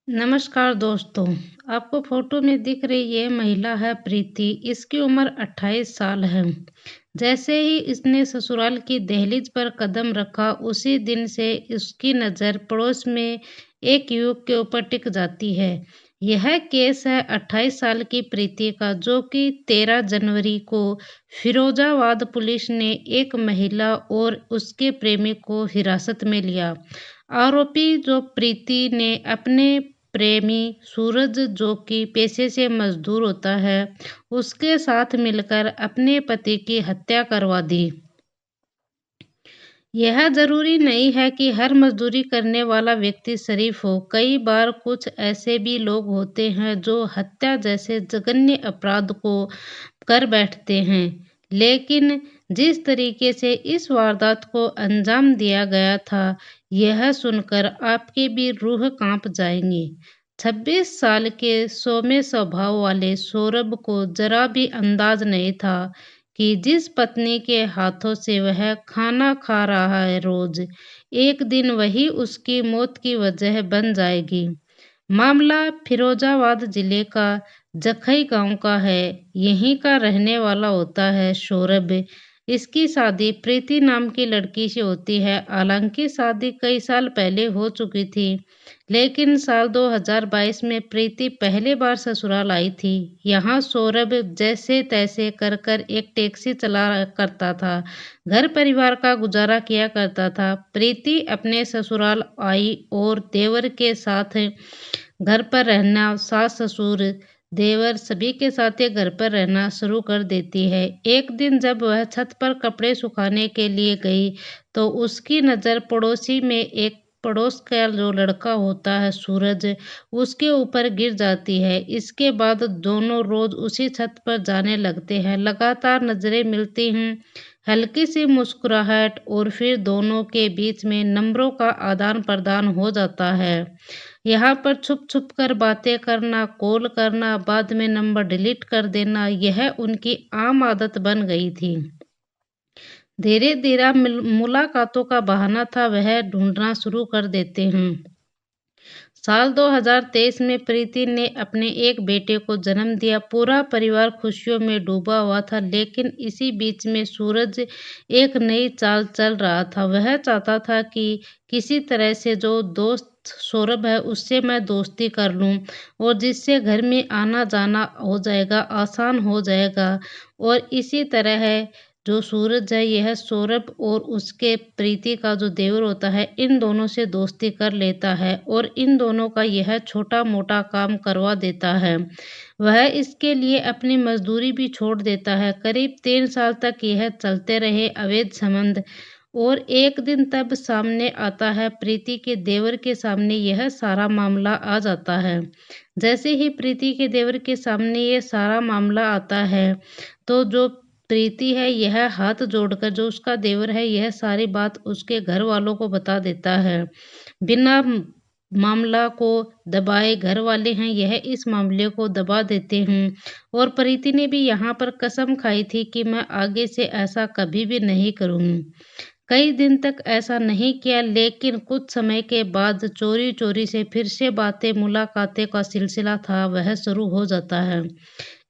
नमस्कार दोस्तों। आपको फोटो में दिख रही ये महिला है प्रीति। इसकी उम्र 28 साल है। जैसे ही इसने ससुराल की दहलीज पर कदम रखा उसी दिन से उसकी नज़र पड़ोस में एक युवक के ऊपर टिक जाती है। यह केस है 28 साल की प्रीति का, जो कि 13 जनवरी को फिरोजाबाद पुलिस ने एक महिला और उसके प्रेमी को हिरासत में लिया। आरोपी जो प्रीति ने अपने प्रेमी सूरज, जो कि पेशे से मजदूर होता है, उसके साथ मिलकर अपने पति की हत्या करवा दी। यह जरूरी नहीं है कि हर मजदूरी करने वाला व्यक्ति शरीफ हो। कई बार कुछ ऐसे भी लोग होते हैं जो हत्या जैसे जघन्य अपराध को कर बैठते हैं। लेकिन जिस तरीके से इस वारदात को अंजाम दिया गया था, यह सुनकर आपकी भी रूह कांप जाएगी। 26 साल के सौम्य स्वभाव वाले सौरभ को जरा भी अंदाज नहीं था कि जिस पत्नी के हाथों से वह खाना खा रहा है रोज, एक दिन वही उसकी मौत की वजह बन जाएगी। मामला फिरोजाबाद जिले का जखई गांव का है। यहीं का रहने वाला होता है सौरभ। इसकी शादी प्रीति नाम की लड़की से होती है। हालांकि शादी कई साल पहले हो चुकी थी, लेकिन साल 2022 में प्रीति पहली बार ससुराल आई थी। यहाँ सौरभ जैसे तैसे कर कर एक टैक्सी चला करता था, घर परिवार का गुजारा किया करता था। प्रीति अपने ससुराल आई और देवर के साथ घर पर रहना, सास ससुर देवर सभी के साथ ये घर पर रहना शुरू कर देती है। एक दिन जब वह छत पर कपड़े सुखाने के लिए गई तो उसकी नज़र पड़ोसी में एक पड़ोस का जो लड़का होता है सूरज, उसके ऊपर गिर जाती है। इसके बाद दोनों रोज उसी छत पर जाने लगते हैं। लगातार नजरें मिलती हैं, हल्की सी मुस्कुराहट और फिर दोनों के बीच में नंबरों का आदान प्रदान हो जाता है। यहाँ पर छुप छुप कर बातें करना, कॉल करना, बाद में नंबर डिलीट कर देना, यह उनकी आम आदत बन गई थी। धीरे धीरे मुलाकातों का बहाना था वह ढूंढना शुरू कर देते हैं। साल 2023 में प्रीति ने अपने एक बेटे को जन्म दिया। पूरा परिवार खुशियों में डूबा हुआ था, लेकिन इसी बीच में सूरज एक नई चाल चल रहा था। वह चाहता था कि किसी तरह से जो दोस्त सौरभ है उससे मैं दोस्ती कर लूं और जिससे घर में आना जाना हो जाएगा, आसान हो जाएगा। और इसी तरह है जो सूरज है, यह सौरभ और उसके प्रीति का जो देवर होता है, इन दोनों से दोस्ती कर लेता है और इन दोनों का यह छोटा मोटा काम करवा देता है। वह इसके लिए अपनी मजदूरी भी छोड़ देता है। करीब 3 साल तक यह चलते रहे अवैध संबंध। और एक दिन तब सामने आता है, प्रीति के देवर के सामने यह सारा मामला आ जाता है। जैसे ही प्रीति के देवर के सामने ये सारा मामला आता है, तो जो प्रीति है यह हाथ जोड़कर, जो उसका देवर है, यह सारी बात उसके घर वालों को बता देता है। बिना मामला को दबाए, घर वाले हैं यह इस मामले को दबा देते हैं। और प्रीति ने भी यहाँ पर कसम खाई थी कि मैं आगे से ऐसा कभी भी नहीं करूँगी। कई दिन तक ऐसा नहीं किया, लेकिन कुछ समय के बाद चोरी चोरी से फिर से बातें, मुलाकातें का सिलसिला था वह शुरू हो जाता है।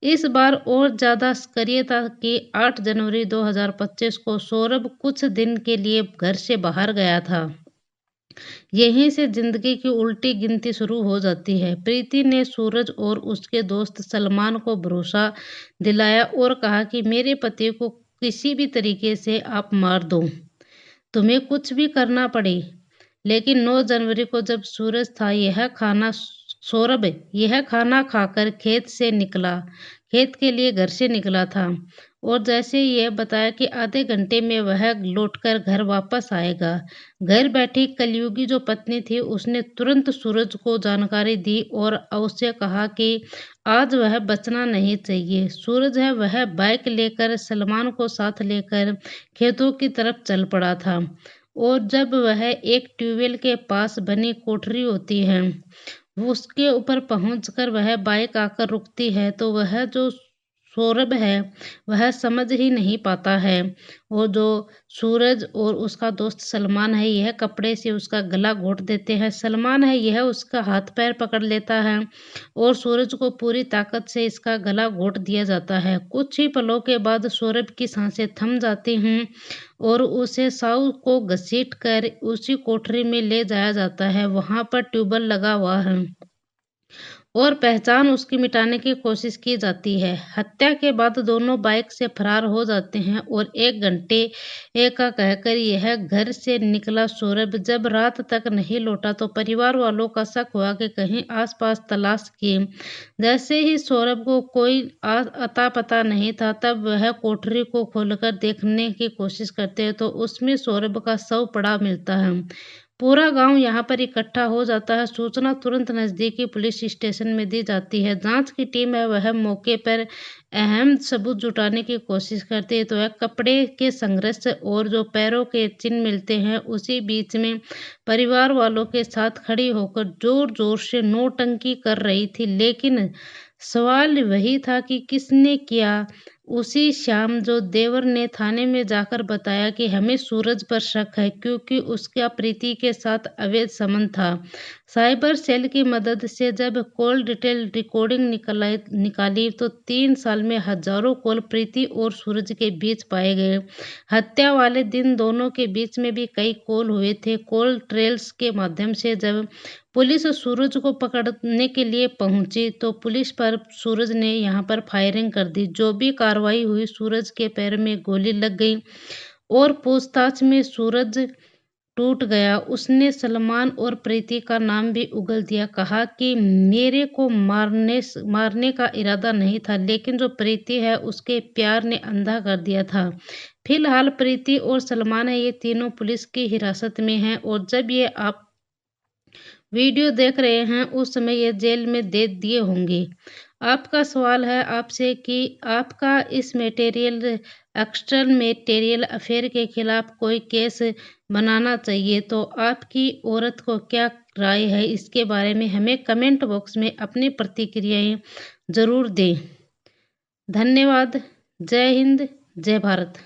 इस बार और ज्यादा सक्रिय था कि 8 जनवरी 2025 को सौरभ कुछ दिन के लिए घर से बाहर गया था। यहीं से जिंदगी की उल्टी गिनती शुरू हो जाती है। प्रीति ने सूरज और उसके दोस्त सलमान को भरोसा दिलाया और कहा कि मेरे पति को किसी भी तरीके से आप मार दो, तुम्हें कुछ भी करना पड़े। लेकिन 9 जनवरी को जब सूरज था सौरभ यह खाना खाकर खेत के लिए घर से निकला था और जैसे यह बताया कि आधे घंटे में वह लौटकर घर वापस आएगा। घर बैठी कलयुगी जो पत्नी थी, उसने तुरंत सूरज को जानकारी दी और उससे कहा कि आज वह बचना नहीं चाहिए। सूरज है वह बाइक लेकर सलमान को साथ लेकर खेतों की तरफ चल पड़ा था। और जब वह एक ट्यूबवेल के पास बनी कोठरी होती है, वो उसके ऊपर पहुंचकर वह बाइक आकर रुकती है, तो वह जो सौरभ है वह समझ ही नहीं पाता है। और जो सूरज और उसका दोस्त सलमान है यह कपड़े से उसका गला घोंट देते हैं। सलमान है यह उसका हाथ पैर पकड़ लेता है और सूरज को पूरी ताकत से इसका गला घोंट दिया जाता है। कुछ ही पलों के बाद सौरभ की सांसें थम जाती हैं और उसे साउ को घसीट कर उसी कोठरी में ले जाया जाता है। वहां पर ट्यूबवेल लगा हुआ है और पहचान उसकी मिटाने की कोशिश की जाती है। हत्या के बाद दोनों बाइक से फरार हो जाते हैं और 1 घंटे का कहकर यह घर से निकला सौरभ जब रात तक नहीं लौटा तो परिवार वालों का शक हुआ कि कहीं आसपास तलाश की। जैसे ही सौरभ को कोई अता पता नहीं था तब वह कोठरी को खोलकर देखने की कोशिश करते हैं तो उसमें सौरभ का शव पड़ा मिलता है। पूरा गांव यहां पर इकट्ठा हो जाता है। सूचना तुरंत नजदीकी पुलिस स्टेशन में दी जाती है। जांच की टीम है वह मौके पर अहम सबूत जुटाने की कोशिश करती है तो वह कपड़े के संघर्ष और जो पैरों के चिन्ह मिलते हैं उसी बीच में परिवार वालों के साथ खड़ी होकर जोर जोर से नौटंकी कर रही थी। लेकिन सवाल वही था कि किसने किया। उसी शाम जो देवर ने थाने में जाकर बताया कि हमें सूरज पर शक है क्योंकि उसका प्रीति के साथ अवैध संबंध था। साइबर सेल की मदद से जब कॉल डिटेल रिकॉर्डिंग निकाली तो 3 साल में हजारों कॉल प्रीति और सूरज के बीच पाए गए। हत्या वाले दिन दोनों के बीच में भी कई कॉल हुए थे। कॉल ट्रेल्स के माध्यम से जब पुलिस सूरज को पकड़ने के लिए पहुंची तो पुलिस पर सूरज ने यहां पर फायरिंग कर दी। जो भी कार्रवाई हुई सूरज के पैर में गोली लग गई और पूछताछ में सूरज टूट गया। उसने सलमान और प्रीति का नाम भी उगल दिया। कहा कि मेरे को मारने का इरादा नहीं था लेकिन जो प्रीति है उसके प्यार ने अंधा कर दिया था। फिलहाल प्रीति और सलमान है ये तीनों पुलिस की हिरासत में हैं और जब ये आप वीडियो देख रहे हैं उस समय ये जेल में दे दिए होंगे। आपका सवाल है आपसे कि आपका इस एक्स्ट्रा मैरिटल अफेयर के खिलाफ कोई केस बनाना चाहिए तो आपकी औरत को क्या राय है इसके बारे में हमें कमेंट बॉक्स में अपनी प्रतिक्रियाएं जरूर दें। धन्यवाद। जय हिंद, जय भारत।